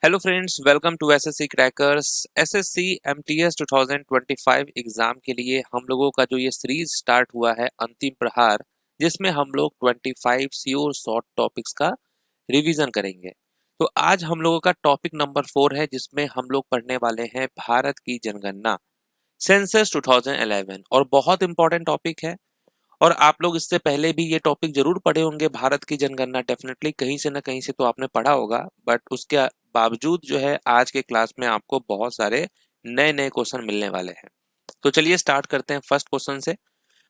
Hello friends, welcome to SSC crackers. SSC MTS 2025 exam के लिए हम लोगों का जो ये सीरीज स्टार्ट हुआ है अंतिम प्रहार, जिसमें हम लोग 25 श्योर शॉर्ट टॉपिक्स का रिवीजन करेंगे। तो आज हम लोगों का टॉपिक नंबर 4 है, जिसमें हम लोग पढ़ने वाले हैं भारत की जनगणना, सेंसस 2011। और बहुत इंपॉर्टेंट टॉपिक है और आप लोग इससे पहले भी ये टॉपिक जरूर पढ़े होंगे। भारत की जनगणना डेफिनेटली कहीं से ना कहीं से तो आपने पढ़ा होगा, बट उसके बावजूद जो है आज के क्लास में आपको बहुत सारे नए नए क्वेश्चन मिलने वाले हैं। तो चलिए स्टार्ट करते हैं फर्स्ट क्वेश्चन से।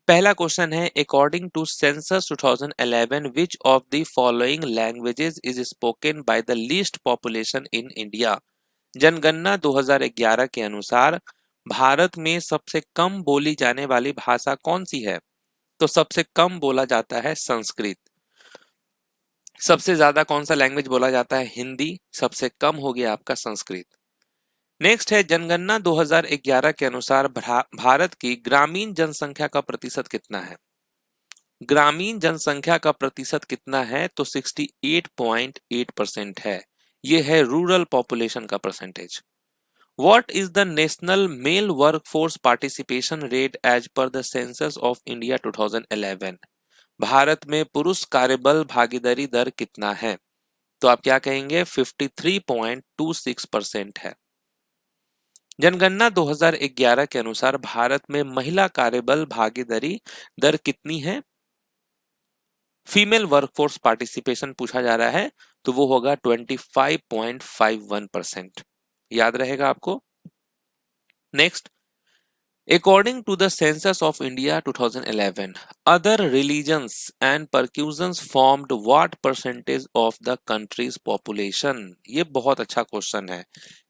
पहला क्वेश्चन है, according to census 2011 which of the following languages is spoken by the least population in India. जनगणना 2011 के अनुसार भारत में सबसे कम बोली जाने वाली भाषा कौन सी है? तो सबसे कम बोला जाता है संस्कृत। सबसे ज्यादा कौन सा लैंग्वेज बोला जाता है? हिंदी। सबसे कम हो गया आपका संस्कृत। नेक्स्ट है, जनगणना 2011 के अनुसार भारत की ग्रामीण जनसंख्या का प्रतिशत कितना है? ग्रामीण जनसंख्या का प्रतिशत कितना है? तो 68.8% है। यह है रूरल पॉपुलेशन का percentage. What is the national male workforce participation rate as per the census of India 2011? Bharat में पुरुष कार्यबल भागीदारी दर कितना है? तो आप क्या कहेंगे? 53.26% है। जनगणना 2011 के अनुसार भारत में महिला कार्यबल भागीदारी दर कितनी है? फीमेल वर्कफोर्स पार्टिसिपेशन पूछा जा रहा है, तो वो होगा 25.51%। याद रहेगा आपको। Next, according to the census of India 2011, other religions and percussions formed what percentage of the country's population? ये बहुत अच्छा क्वेश्चन है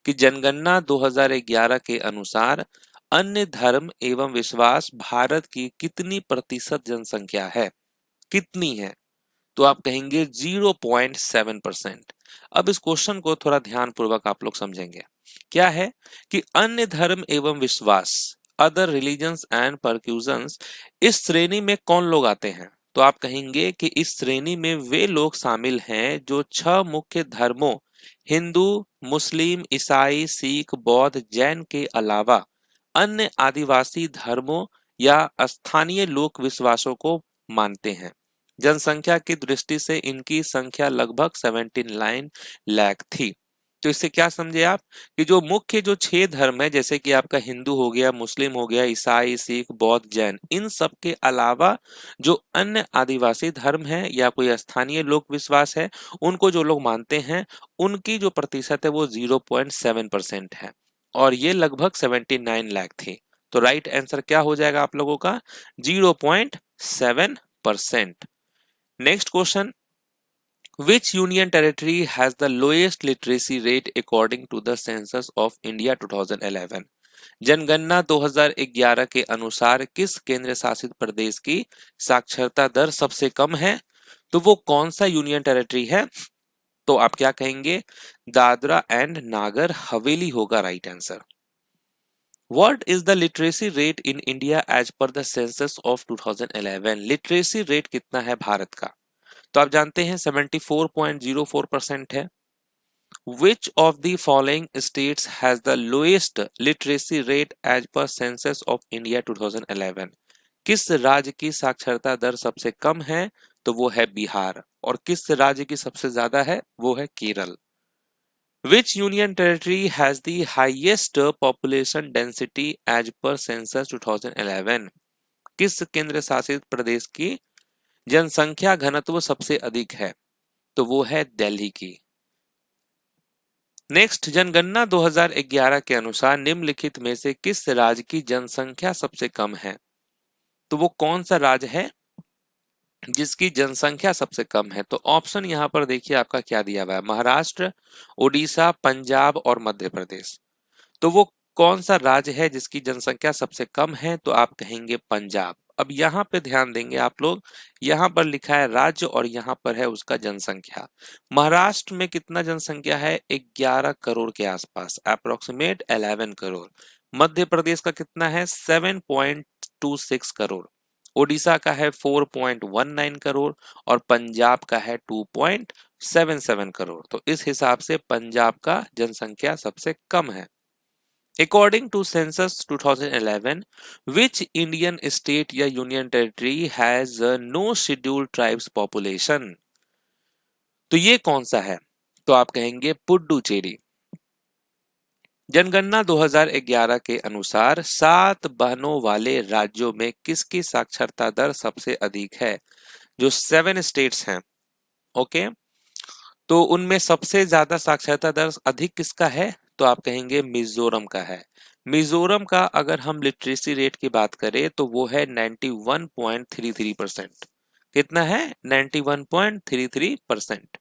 कि जनगणना 2011 के अनुसार अन्य धर्म एवं विश्वास भारत की कितनी प्रतिशत जनसंख्या है? कितनी है? तो आप कहेंगे 0.7%। अब इस क्वेश्चन को थोड़ा ध्यानपूर्वक आप लोग समझेंगे। क्या है कि अन्य धर्म एवं विश्वास, अदर रिलीजन्स एंड परक्यूजन्स, इस श्रेणी में कौन लोग आते हैं? तो आप कहेंगे कि इस श्रेणी में वे लोग शामिल हैं जो 6 मुख्य धर्मों हिंदू, मुस्लिम, ईसाई, सिख, बौद्ध, जैन के अलावा अन्य आदिवासी धर्मों या स्थानीय लोक विश्वासों को मानते हैं। जनसंख्या की दृष्टि से इनकी संख्या लगभग 79 लाख थी। तो इससे क्या समझे आप कि जो मुख्य जो 6 धर्म है, जैसे कि आपका हिंदू हो गया, मुस्लिम हो गया, ईसाई, सिख, बौद्ध, जैन, इन सब के अलावा जो अन्य आदिवासी धर्म है या कोई स्थानीय लोक विश्वास है, उनको जो लोग मानते हैं, उनकी जो प्रतिशत है वो 0.7% है और ये लगभग 79 लाख थी। तो राइट आंसर क्या हो जाएगा आप लोगों का? 0.7%। Next question, which union territory has the lowest literacy rate according to the census of India 2011? जनगणना 2011 के अनुसार किस केंद्र शासित प्रदेश की साक्षरता दर सबसे कम है? तो वो कौन सा यूनियन टेरिटरी है? तो आप क्या कहेंगे? दादरा एंड नागर हवेली होगा right answer. What is the literacy rate in India as per the census of 2011? Literacy rate कितना है भारत का? तो आप जानते हैं 74.04% है। Which of the following states has the lowest literacy rate as per census of India 2011? किस राज्य की साक्षरता दर सबसे कम है? तो वो है बिहार। और किस राज्य की सबसे ज्यादा है? वो है Kerala. Which union territory has the highest population density as per census 2011? किस केंद्र शासित प्रदेश की जनसंख्या घनत्व सबसे अधिक है? तो वो है दिल्ली की। नेक्स्ट, जनगणना 2011 के अनुसार निम्नलिखित में से किस राज्य की जनसंख्या सबसे कम है? तो वो कौन सा राज्य है जिसकी जनसंख्या सबसे कम है? तो ऑप्शन यहां पर देखिए आपका क्या दिया हुआ है, महाराष्ट्र, उड़ीसा, पंजाब और मध्य प्रदेश। तो वो कौन सा राज्य है जिसकी जनसंख्या सबसे कम है? तो आप कहेंगे पंजाब। अब यहाँ पे ध्यान देंगे आप लोग, यहाँ पर लिखा है राज्य और यहाँ पर है उसका जनसंख्या। महाराष्ट्र में कितना जनसंख्या है? 11 करोड़ के आसपास, अप्रोक्सीमेट 11 करोड़। मध्य प्रदेश का कितना है? 7.26 करोड़। ओडिशा का है 4.19 करोड़ और पंजाब का है 2.77 करोड़। तो इस हिसाब से पंजाब का जनसंख्या सबसे कम है। According to census 2011, which Indian state या union territory has no scheduled tribes population? तो ये कौन सा है? तो आप कहेंगे पुडुचेरी। जनगणना 2011 के अनुसार 7 बहनों वाले राज्यों में किसकी साक्षरता दर सबसे अधिक है? जो 7 स्टेट्स हैं, ओके, तो उनमें सबसे ज्यादा साक्षरता दर अधिक किसका है? तो आप कहेंगे मिजोरम का है। मिजोरम का अगर हम लिटरेसी रेट की बात करें तो वो है 91.33%। कितना है? 91.33%।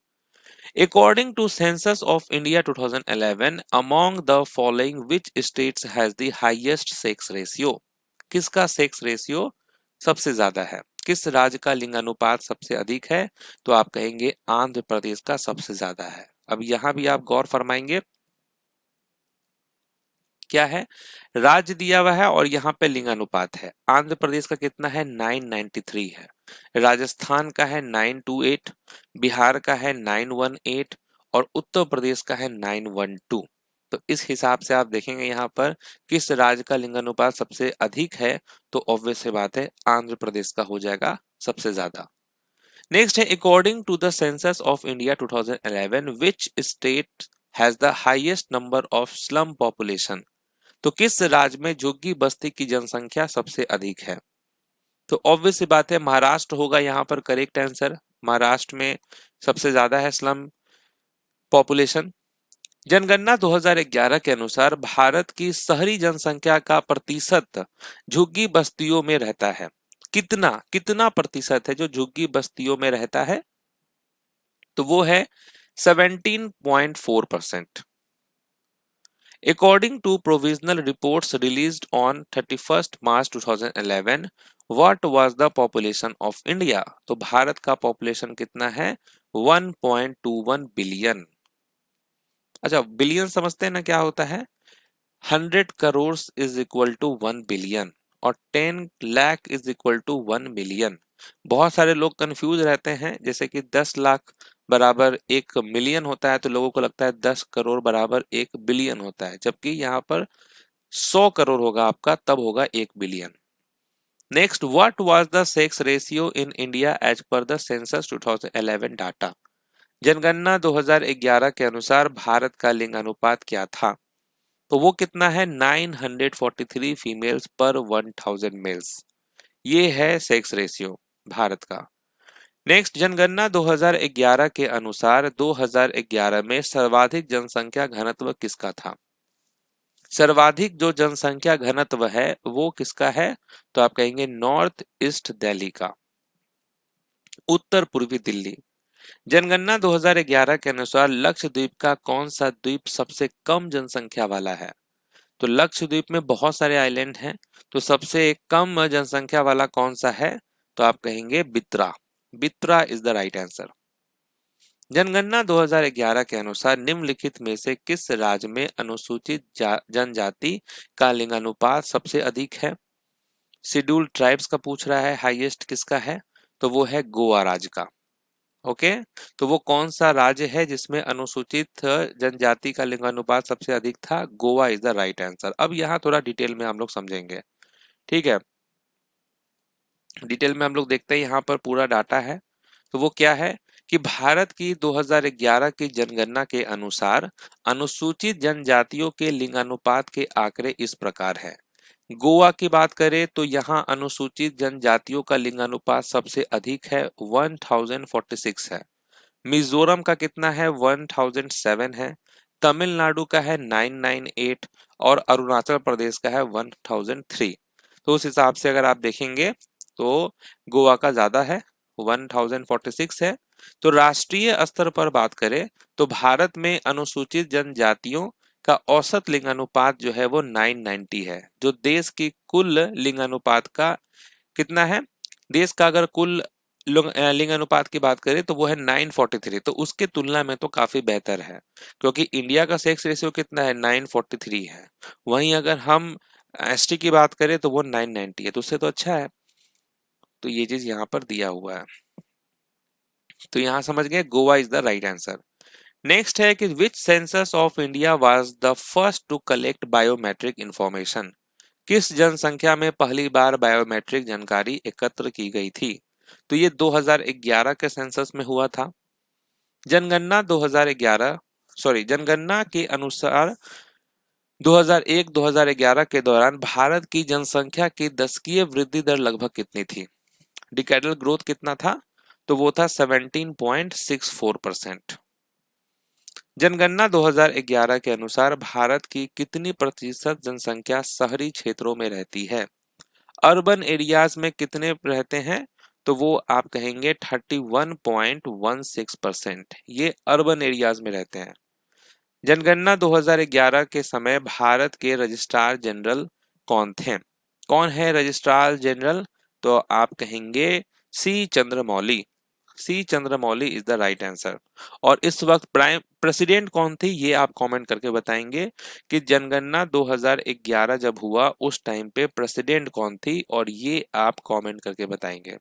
According to Census of India 2011, among the following which states has the highest sex ratio? किसका सेक्स रेशियो सबसे ज्यादा है? किस राज्य का लिंगानुपात सबसे अधिक है? तो आप कहेंगे आंध्र प्रदेश का सबसे ज्यादा है। अब यहां भी आप गौर फरमाएंगे, क्या है? राज्य दिया हुआ है और यहाँ पे लिंगानुपात है। आंध्र प्रदेश का कितना है? 993 है। राजस्थान का है 928, बिहार का है 918 और उत्तर प्रदेश का है 912। तो इस हिसाब से आप देखेंगे यहाँ पर किस राज्य का लिंगानुपात सबसे अधिक है, तो ऑब्वियस सी बात है आंध्र प्रदेश का हो जाएगा सबसे ज्यादा। नेक्स्ट है according to the census of India 2011 which state has the highest number of slum population? तो किस राज्य में झुग्गी बस्ती की जनसंख्या सबसे अधिक है? तो ऑब्वियस सी बात है महाराष्ट्र होगा यहाँ पर करेक्ट आंसर। महाराष्ट्र में सबसे ज्यादा है स्लम पॉपुलेशन। जनगणना 2011 के अनुसार भारत की शहरी जनसंख्या का प्रतिशत झुग्गी बस्तियों में रहता है। कितना कितना प्रतिशत है जो झुग्गी बस्तियों में रहता है? तो वो है 17.4%। According to provisional reports released on 31st March 2011, what was the population of India? तो भारत का पॉपुलेशन कितना है? 1.21 बिलियन। अच्छा, बिलियन समझते हैं ना क्या होता है? 100 crore is equal to 1 billion और 10 lakh is equal to 1 million. बहुत सारे लोग कंफ्यूज रहते हैं, जैसे कि 10 लाख बराबर 1 मिलियन होता है तो लोगों को लगता है 10 करोड़ बराबर 1 बिलियन होता है, जबकि यहाँ पर 100 करोड़ होगा आपका तब होगा 1 billion. Next, what was the sex ratio in India as per the census 2011 data? जनगणना 2011 के अनुसार भारत का लिंग अनुपात क्या था? तो वो कितना है? 943 फीमेल्स पर 1000 मेल्स। ये है सेक्स रेशियो भारत का। नेक्स्ट, जनगणना 2011 के अनुसार 2011 में सर्वाधिक जनसंख्या घनत्व किसका था? सर्वाधिक जो जनसंख्या घनत्व है वो किसका है? तो आप कहेंगे नॉर्थ ईस्ट दिल्ली का, उत्तर पूर्वी दिल्ली। जनगणना 2011 के अनुसार लक्षद्वीप का कौन सा द्वीप सबसे कम जनसंख्या वाला है? तो लक्षद्वीप में बहुत सारे आइलैंड हैं, तो सबसे कम जनसंख्या वाला कौन सा है? तो आप कहेंगे Bitra. Bitra is the right answer. जनगणना 2011 के अनुसार निम्नलिखित में से किस राज्य में अनुसूचित जनजाति का लिंगानुपात सबसे अधिक है? शेड्यूल्ड ट्राइब्स का पूछ रहा है, हाईएस्ट किसका है? तो वो है गोवा राज्य का। ओके, तो वो कौन सा राज्य है जिसमें अनुसूचित जनजाति का लिंगानुपात सबसे अधिक था? Goa is the right answer. अब यहाँ थोड़ा डिटेल में हम लोग समझेंगे, ठीक है। डिटेल में हम लोग देखते हैं, यहाँ पर पूरा डाटा है। तो वो क्या है कि भारत की 2011 की जनगणना के अनुसार अनुसूचित जनजातियों के लिंगानुपात के आंकड़े इस प्रकार है। गोवा की बात करें तो यहाँ अनुसूचित जनजातियों का लिंगानुपात सबसे अधिक है, 1046 है। मिजोरम का कितना है? 1007 है। तमिलनाडु का है 998 और अरुणाचल प्रदेश का है 1003। तो उस हिसाब से अगर आप देखेंगे तो गोवा का ज्यादा है, 1046 है। तो राष्ट्रीय स्तर पर बात करें तो भारत में अनुसूचित जनजातियों का औसत लिंगानुपात जो है वो 990 है, जो देश की कुल लिंगानुपात का कितना है? देश का अगर कुल लिंगानुपात की बात करें तो वो है 943। तो उसके तुलना में तो काफी बेहतर है, क्योंकि इंडिया का सेक्स रेशियो कितना है? 943 है। वहीं अगर हम एसटी की बात करें तो वो 990 है, तो उससे तो अच्छा है। तो ये चीज यहाँ पर दिया हुआ है, तो यहाँ समझ गए Goa is the right answer. Next है कि which census of India was the first to collect biometric information, किस जनसंख्या में पहली बार बायोमेट्रिक जानकारी एकत्र की गई थी? तो ये 2011 के सेंसस में हुआ था। जनगणना 2011 सॉरी जनगणना के अनुसार 2001-2011 के दौरान भारत की जनसंख्या की दशकीय वृद्धि दर लगभग कितनी थी? डिकेडल ग्रोथ कितना था? तो वो था 17.64%। जनगणना 2011 के अनुसार भारत की कितनी प्रतिशत जनसंख्या शहरी क्षेत्रों में रहती है? अर्बन एरियाज में कितने रहते हैं? तो वो आप कहेंगे 31.16%, ये अर्बन एरियाज में रहते हैं। जनगणना 2011 के समय भारत के रजिस्ट्रार जनरल कौन थे? कौन है रजिस्ट्रार जनरल? तो आप कहेंगे C Chandramouli. C Chandramouli is the right answer. और इस वक्त प्राइम प्रेसिडेंट कौन थी, ये आप कमेंट करके बताएंगे कि जनगणना 2011 जब हुआ उस टाइम पे प्रेसिडेंट कौन थी, और ये आप कमेंट करके बताएंगे।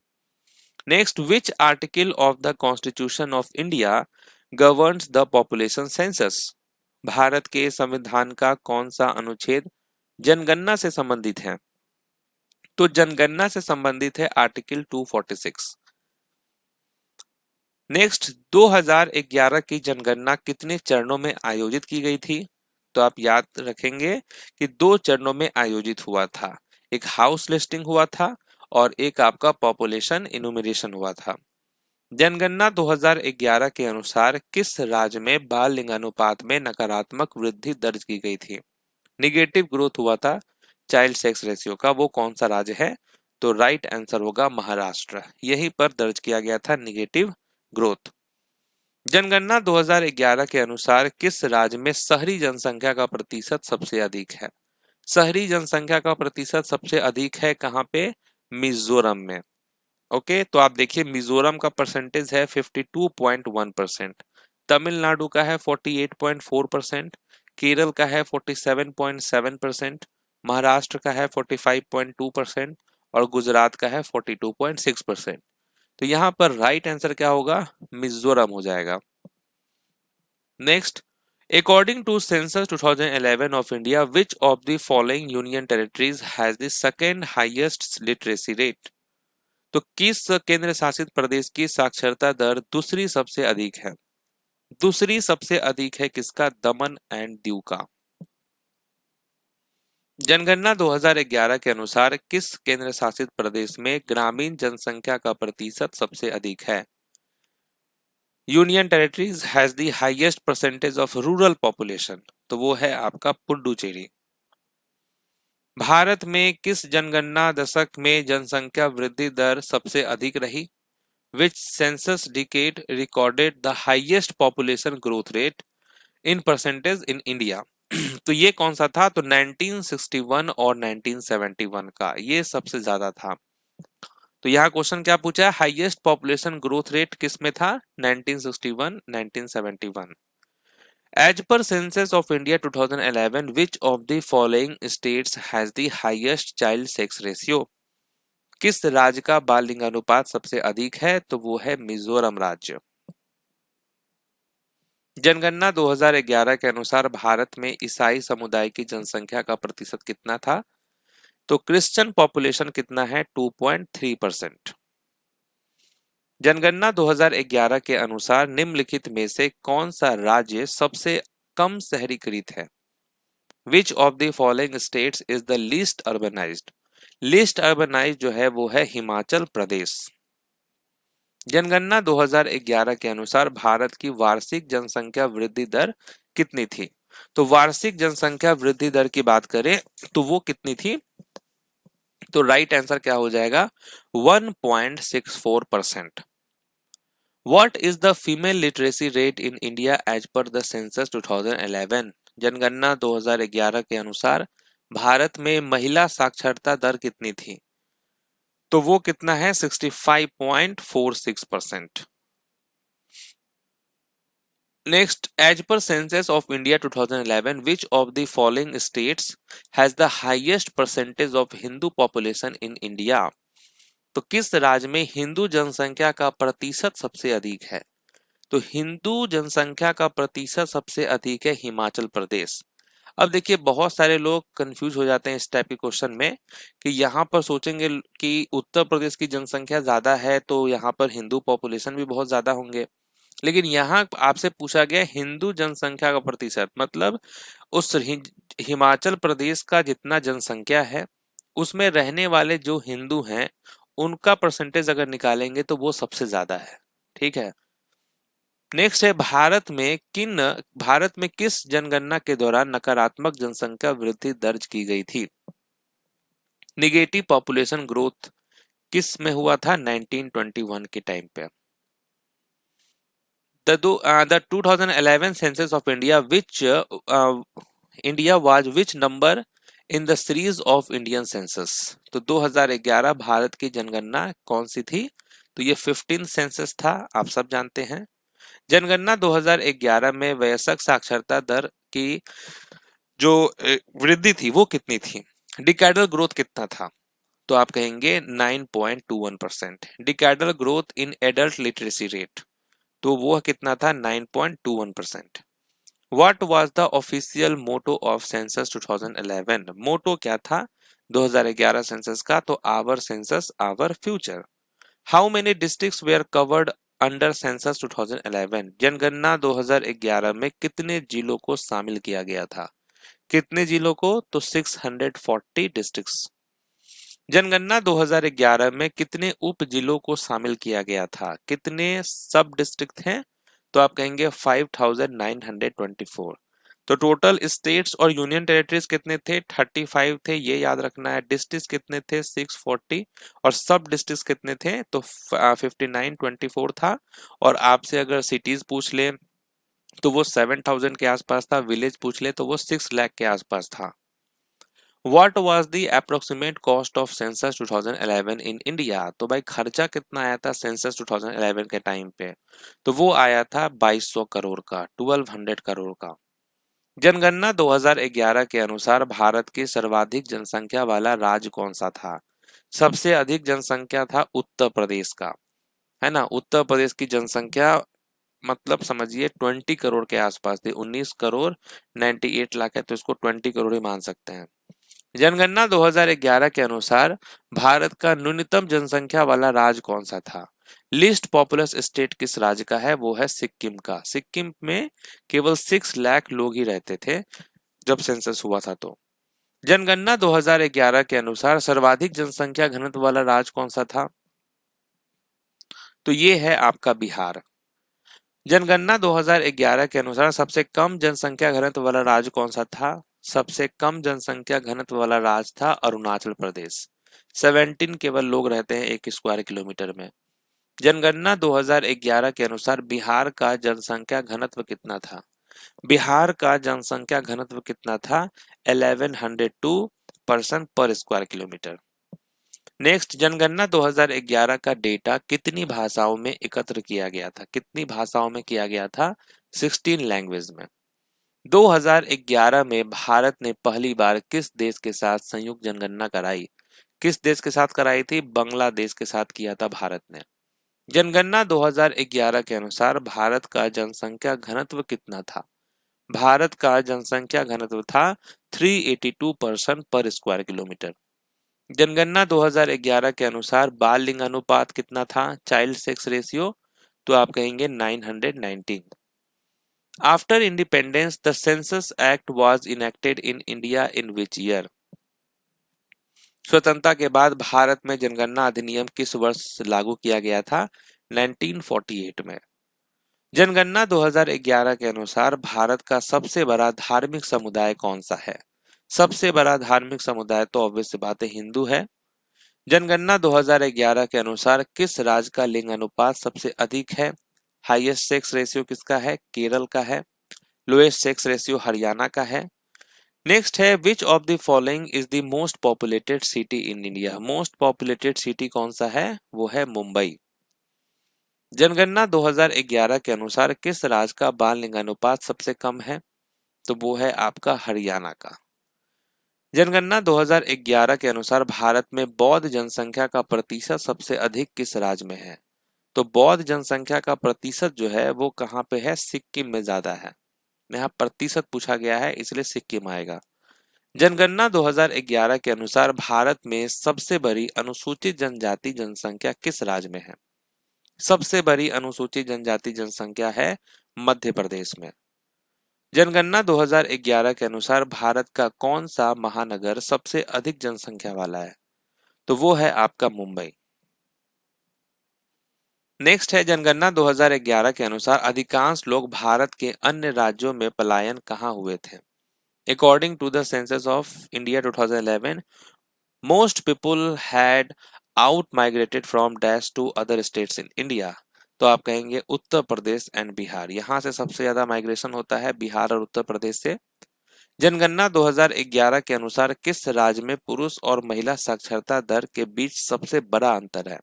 Next, which article of the constitution of India governs the population census? Bharat के संविधान का कौन सा अनुच्छेद जनगणना से संबंधित है? तो जनगणना से संबंधित है आर्टिकल 246। नेक्स्ट, 2011 की जनगणना कितने चरणों में आयोजित की गई थी? तो आप याद रखेंगे कि 2 चरणों में आयोजित हुआ था, एक हाउस लिस्टिंग हुआ था और एक आपका पॉपुलेशन इनुमरेशन हुआ था। जनगणना 2011 के अनुसार किस राज्य में बाल लिंगानुपात में नकारात्मक वृद्धि दर्ज की गई थी? निगेटिव ग्रोथ हुआ था चाइल्ड सेक्स रेशियो का, वो कौन सा राज्य है? तो राइट आंसर होगा महाराष्ट्र, यहीं पर दर्ज किया गया था निगेटिव ग्रोथ। जनगणना 2011 के अनुसार किस राज्य में शहरी जनसंख्या का प्रतिशत सबसे अधिक है? शहरी जनसंख्या का प्रतिशत सबसे अधिक है कहाँ पे? मिजोरम में। ओके, तो आप देखिए मिजोरम का परसेंटेज है 52.1%, तमिलनाडु का है 48.4%, केरल का है 47.7%, महाराष्ट्र का है 45.2% और गुजरात का है 42.6%। तो यहाँ पर राइट आंसर क्या होगा? मिजोरम हो जाएगा। Next, according to census 2011 of India, which of the following union territories has the second highest literacy rate? तो किस केंद्र शासित प्रदेश की साक्षरता दर दूसरी सबसे अधिक है? दूसरी सबसे अधिक है किसका? दमन एंड दीव का। जनगणना 2011 के अनुसार किस केंद्र शासित प्रदेश में ग्रामीण जनसंख्या का प्रतिशत सबसे अधिक है? Union territories has the highest percentage of rural population, तो वो है आपका पुडुचेरी। भारत में किस जनगणना दशक में जनसंख्या वृद्धि दर सबसे अधिक रही? Which census decade recorded the highest population growth rate in percentage in India? तो ये कौन सा था? तो 1961 और 1971 का, ये सबसे ज्यादा था। तो यहाँ क्वेश्चन क्या पूछा है? हाईएस्ट पॉपुलेशन ग्रोथ रेट किस में था? 1961, 1971। As per census of India 2011, which of the following states has the highest child sex ratio? किस राज्य का बाल लिंगानुपात सबसे अधिक है? तो वो है मिजोरम राज्य। जनगणना 2011 के अनुसार भारत में ईसाई समुदाय की जनसंख्या का प्रतिशत कितना था? तो क्रिश्चियन पॉपुलेशन कितना है? 2.3%। जनगणना 2011 के अनुसार निम्नलिखित में से कौन सा राज्य सबसे कम शहरीकृत है? Which of the following states is the least urbanized? Least urbanise जो है वो है हिमाचल प्रदेश। जनगणना 2011 के अनुसार भारत की वार्षिक जनसंख्या वृद्धि दर कितनी थी? तो वार्षिक जनसंख्या वृद्धि दर की बात करें तो वो कितनी थी? तो राइट आंसर क्या हो जाएगा? 1.64%। What is the female literacy rate in India as per the census 2011? जनगणना 2011 के अनुसार भारत में महिला साक्षरता दर कितनी थी? तो वो कितना है? 65.46%। Next, as per census of India 2011, which of the following states has the highest percentage of Hindu population in India? तो किस राज्य में हिंदू जनसंख्या का प्रतिशत सबसे अधिक है? तो हिंदू जनसंख्या का प्रतिशत सबसे अधिक है हिमाचल प्रदेश। अब देखिए बहुत सारे लोग कंफ्यूज हो जाते हैं इस टाइप के क्वेश्चन में कि यहाँ पर सोचेंगे कि उत्तर प्रदेश की जनसंख्या ज्यादा है तो यहाँ पर हिंदू पॉपुलेशन भी बहुत ज्यादा होंगे, लेकिन यहाँ आपसे पूछा गया हिंदू जनसंख्या का प्रतिशत, मतलब उस हिमाचल प्रदेश का जितना जनसंख्या है उसमें रहने वाले जो हिंदू हैं उनका परसेंटेज अगर निकालेंगे तो वो सबसे ज्यादा है। ठीक है। नेक्स्ट है भारत में किस जनगणना के दौरान नकारात्मक जनसंख्या वृद्धि दर्ज की गई थी? निगेटिव पॉपुलेशन ग्रोथ किस में हुआ था? 1921 के टाइम पे। The 2011 census of India, India was which number in the series of Indian census? तो 2011 भारत की जनगणना कौन सी थी? तो ये 15 सेंसस था, आप सब जानते हैं। जनगणना 2011 में वयस्क साक्षरता दर की जो वृद्धि थी वो कितनी थी? डिकैडल ग्रोथ कितना था? तो आप कहेंगे 9.21%। Decadal growth in adult literacy rate, तो वो कितना था? 9.21%। What was the official motto of census 2011? Motto क्या था 2011 सेंसस का? तो our census our future. How many districts were covered under census 2011? जनगणना 2011 में कितने जिलों को शामिल किया गया था? कितने जिलों को? तो 640 डिस्ट्रिक्ट्स। जनगणना 2011 में कितने उप जिलों को शामिल किया गया था? कितने सब डिस्ट्रिक्ट हैं? तो आप कहेंगे 5924। तो टोटल स्टेट्स और यूनियन टेरिटरीज कितने थे? 35 थे, ये याद रखना है। डिस्ट्रिक्ट कितने थे? 640। और सब डिस्ट्रिक्ट कितने थे? तो 5924 था। और आपसे अगर सिटीज पूछ ले तो वो 7000 के आसपास था, विलेज पूछ ले तो वो 6 लाख के आसपास था। What was the approximate cost of census 2011 in India? तो भाई खर्चा कितना आया था सेंसस 2011 के टाइम पे? तो वो आया था 2200 करोड़ का, 1200 करोड़ का। जनगणना 2011 के अनुसार भारत की सर्वाधिक जनसंख्या वाला राज्य कौन सा था? सबसे अधिक जनसंख्या था उत्तर प्रदेश का, है ना। उत्तर प्रदेश की जनसंख्या मतलब समझिए 20 करोड़ के आसपास थी। 19 करोड़ 98 लाख है, तो इसको 20 करोड़ ही मान सकते हैं। जनगणना 2011 के अनुसार भारत का न्यूनतम जनसंख्या वाला राज्य कौन सा था? लिस्ट पॉपुलस स्टेट किस राज्य का है? वो है सिक्किम का। सिक्किम में केवल 6 लाख लोग ही रहते थे जब सेंसस हुआ था। तो जनगणना 2011 के अनुसार सर्वाधिक जनसंख्या घनत्व वाला राज्य कौन सा था? तो ये है आपका बिहार। जनगणना 2011 के अनुसार सबसे कम जनसंख्या घनत्व वाला राज्य कौन सा था? सबसे कम जनसंख्या घनत्व वाला राज्य था अरुणाचल प्रदेश। 17 केवल लोग रहते हैं 1 स्क्वायर किलोमीटर में। जनगणना 2011 के अनुसार बिहार का जनसंख्या घनत्व कितना था? बिहार का जनसंख्या घनत्व कितना था? 1102 पर्सन पर स्क्वायर किलोमीटर। नेक्स्ट, जनगणना 2011 का डेटा कितनी भाषाओं में एकत्र किया गया था? कितनी भाषाओं में किया गया था? 16 लैंग्वेज में। 2011 में भारत ने पहली बार किस देश के साथ संयुक्त जनगणना कराई? किस देश के साथ कराई थी? बांग्लादेश के साथ किया था भारत ने। जनगणना 2011 के अनुसार भारत का जनसंख्या घनत्व कितना था? भारत का जनसंख्या घनत्व था 382 पर्सन पर स्क्वायर किलोमीटर। जनगणना 2011 के अनुसार बाल लिंग अनुपात कितना था? चाइल्ड सेक्स रेशियो, तो आप कहेंगे 919। After independence the census act was enacted in India in which year? स्वतंत्रता के बाद भारत में जनगणना अधिनियम किस वर्ष लागू किया गया था? 1948 में। जनगणना 2011 के अनुसार भारत का सबसे बड़ा धार्मिक समुदाय कौन सा है? सबसे बड़ा धार्मिक समुदाय तो ऑब्वियस बात है हिंदू है। जनगणना 2011 के अनुसार किस राज्य का लिंग अनुपात सबसे अधिक है? हाईएस्ट सेक्स रेशियो किसका है? केरल का है। लोएस्ट सेक्स रेशियो हरियाणा का है। नेक्स्ट है, विच of the following is the most populated city in India? Most populated city कौन सा है? वो है मुंबई। जनगणना 2011 के अनुसार किस राज्य का बाल लिंगानुपात सबसे कम है? तो वो है आपका हरियाणा का। जनगणना 2011 के अनुसार भारत में बौद्ध जनसंख्या का प्रतिशत सबसे अधिक किस राज्य में है? तो बौद्ध जनसंख्या का प्रतिशत जो है वो कहाँ पे है? सिक्किम में ज्यादा है। यहाँ प्रतिशत पूछा गया है इसलिए सिक्किम आएगा। जनगणना 2011 के अनुसार भारत में सबसे बड़ी अनुसूचित जनजाति जनसंख्या किस राज्य में है? सबसे बड़ी अनुसूचित जनजाति जनसंख्या है मध्य प्रदेश में। जनगणना 2011 के अनुसार भारत का कौन सा महानगर सबसे अधिक जनसंख्या वाला है? तो वो है आपका मुंबई। नेक्स्ट है जनगणना 2011 के अनुसार अधिकांश लोग भारत के अन्य राज्यों में पलायन कहाँ हुए थे? According to the census of India 2011, most people had out migrated from dash to other states in India. तो आप कहेंगे उत्तर प्रदेश एंड बिहार। यहाँ से सबसे ज्यादा माइग्रेशन होता है बिहार और उत्तर प्रदेश से। जनगणना 2011 के अनुसार किस राज्य में पुरुष और महिला साक्षरता दर के बीच सबसे बड़ा अंतर है?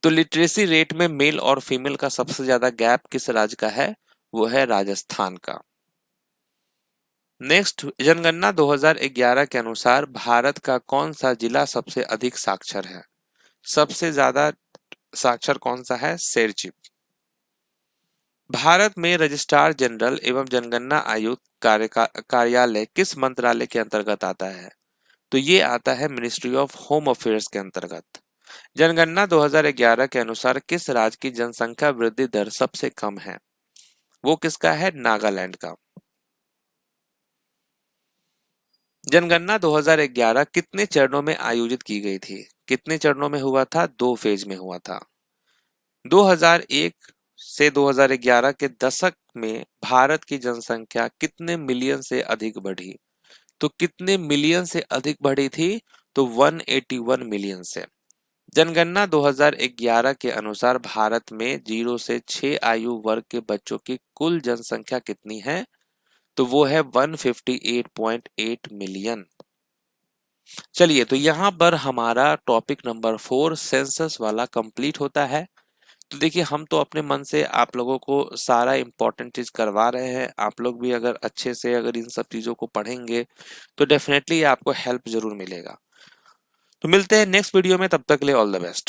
तो लिटरेसी रेट में मेल और फीमेल का सबसे ज्यादा गैप किस राज्य का है? वो है राजस्थान का। नेक्स्ट, जनगणना 2011 के अनुसार भारत का कौन सा जिला सबसे अधिक साक्षर है? सबसे ज्यादा साक्षर कौन सा है? शेरचिप। भारत में रजिस्ट्रार जनरल एवं जनगणना आयुक्त कार्यालय किस मंत्रालय के अंतर्गत आता है? तो ये आता है मिनिस्ट्री ऑफ होम अफेयर्स के अंतर्गत। जनगणना 2011 के अनुसार किस राज्य की जनसंख्या वृद्धि दर सबसे कम है? वो किसका है? नागालैंड का। जनगणना 2011 कितने चरणों में आयोजित की गई थी? कितने चरणों में हुआ था? 2 फेज में हुआ था। 2001 से 2011 के दशक में भारत की जनसंख्या कितने मिलियन से अधिक बढ़ी? तो कितने मिलियन से अधिक बढ़ी थी? तो 181 मिलियन से। जनगणना 2011 के अनुसार भारत में 0 से 6 आयु वर्ग के बच्चों की कुल जनसंख्या कितनी है? तो वो है 158.8 मिलियन। चलिए, तो यहाँ पर हमारा टॉपिक नंबर 4 सेंसस वाला कंप्लीट होता है। तो देखिए, हम तो अपने मन से आप लोगों को सारा इंपॉर्टेंट चीज करवा रहे हैं। आप लोग भी अगर अच्छे से अगर इन सब चीजों को पढ़ेंगे तो डेफिनेटली आपको हेल्प जरूर मिलेगा। तो मिलते हैं नेक्स्ट वीडियो में, तब तक के लिए ऑल द बेस्ट।